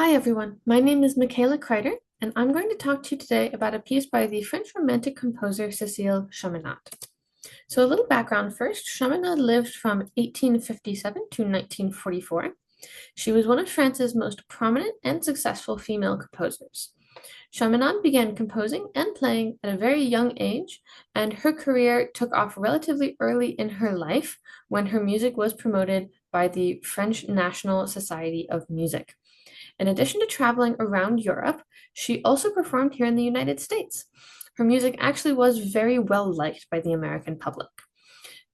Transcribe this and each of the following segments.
Hi everyone, my name is Mikayla Kreider, and I'm going to talk to you today about a piece by the French Romantic composer Cécile Chaminade. So a little background first, Chaminade lived from 1857 to 1944. She was one of France's most prominent and successful female composers. Chaminade began composing and playing at a very young age, and her career took off relatively early in her life when her music was promoted by the French National Society of Music. In addition to traveling around Europe, she also performed here in the United States. Her music actually was very well liked by the American public.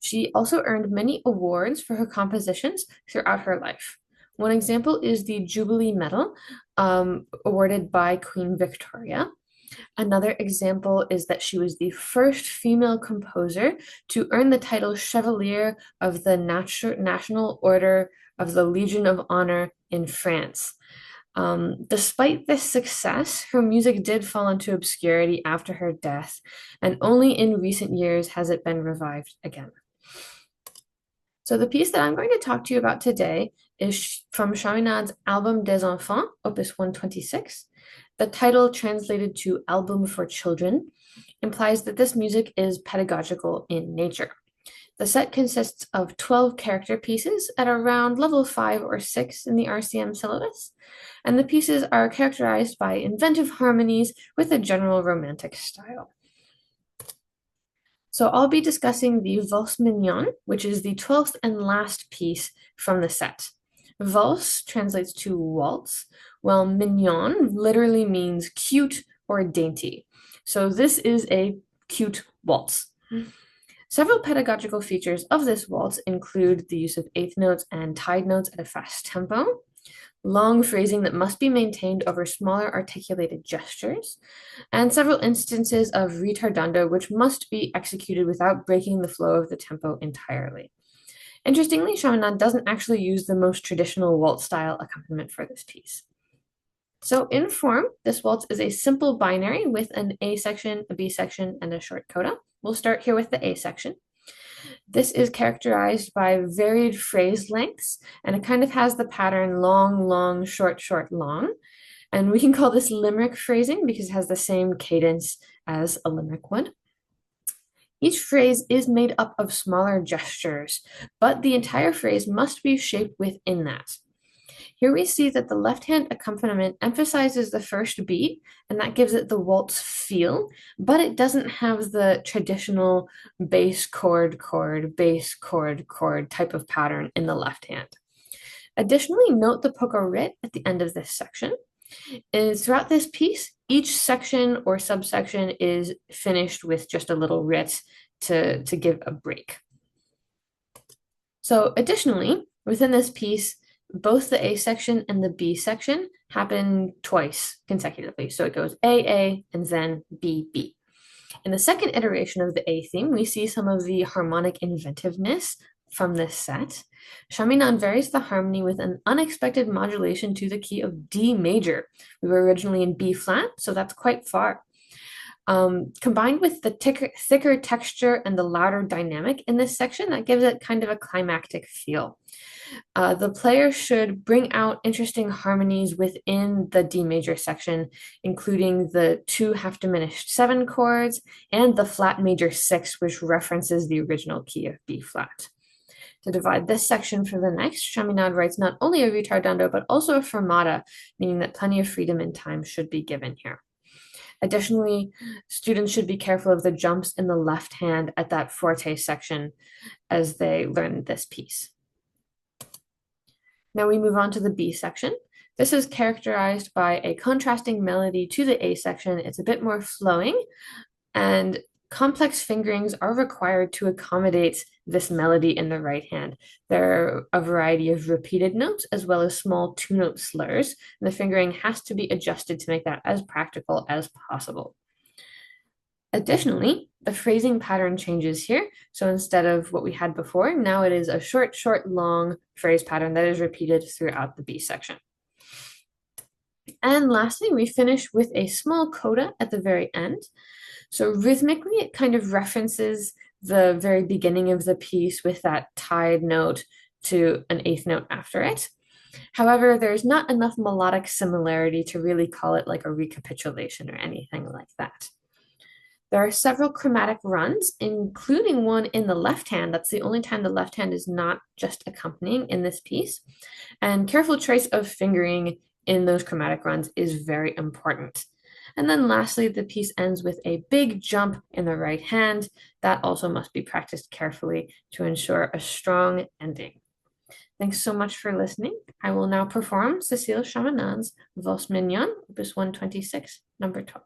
She also earned many awards for her compositions throughout her life. One example is the Jubilee Medal, awarded by Queen Victoria. Another example is that she was the first female composer to earn the title Chevalier of the National Order of the Legion of Honor in France. Despite this success, her music did fall into obscurity after her death, and only in recent years has it been revived again. So the piece that I'm going to talk to you about today is from Chaminade's Album des Enfants, Opus 126. The title, translated to Album for Children, implies that this music is pedagogical in nature. The set consists of 12 character pieces at around level 5 or 6 in the RCM syllabus, and the pieces are characterized by inventive harmonies with a general romantic style. So I'll be discussing the Valse Mignonne, which is the 12th and last piece from the set. Valse translates to waltz, while mignonne literally means cute or dainty. So this is a cute waltz. Several pedagogical features of this waltz include the use of eighth notes and tied notes at a fast tempo, long phrasing that must be maintained over smaller articulated gestures, and several instances of ritardando which must be executed without breaking the flow of the tempo entirely. Interestingly, Chaminade doesn't actually use the most traditional waltz style accompaniment for this piece. So in form, this waltz is a simple binary with an A section, a B section, and a short coda. We'll start here with the A section. This is characterized by varied phrase lengths, and it kind of has the pattern long, long, short, short, long. And we can call this limerick phrasing because it has the same cadence as a limerick would. Each phrase is made up of smaller gestures, but the entire phrase must be shaped within that. Here we see that the left-hand accompaniment emphasizes the first beat, and that gives it the waltz feel, but it doesn't have the traditional bass chord, chord, bass chord, chord type of pattern in the left hand. Additionally, note the polka rit at the end of this section. Throughout this piece, each section or subsection is finished with just a little rit to give a break. So additionally, within this piece, both the A section and the B section happen twice consecutively. So it goes A, and then B, B. In the second iteration of the A theme, we see some of the harmonic inventiveness from this set. Chaminade varies the harmony with an unexpected modulation to the key of D major. We were originally in B flat, so that's quite far. Combined with the thicker texture and the louder dynamic in this section, that gives it kind of a climactic feel. The player should bring out interesting harmonies within the D major section, including the two half diminished 7 chords and the flat major 6, which references the original key of B flat. To divide this section from the next, Chaminade writes not only a ritardando, but also a fermata, meaning that plenty of freedom and time should be given here. Additionally, students should be careful of the jumps in the left hand at that forte section as they learn this piece. Now we move on to the B section. This is characterized by a contrasting melody to the A section. It's a bit more flowing, and complex fingerings are required to accommodate this melody in the right hand. There are a variety of repeated notes as well as small two-note slurs, and the fingering has to be adjusted to make that as practical as possible. Additionally, the phrasing pattern changes here. So instead of what we had before, now it is a short, short, long phrase pattern that is repeated throughout the B section. And lastly, we finish with a small coda at the very end. So rhythmically, it kind of references the very beginning of the piece with that tied note to an eighth note after it. However, there's not enough melodic similarity to really call it like a recapitulation or anything like that. There are several chromatic runs, including one in the left hand. That's the only time the left hand is not just accompanying in this piece. And careful choice of fingering in those chromatic runs is very important. And then lastly, the piece ends with a big jump in the right hand. That also must be practiced carefully to ensure a strong ending. Thanks so much for listening. I will now perform Cécile Chaminade's Valse Mignonne, opus 126, number 12.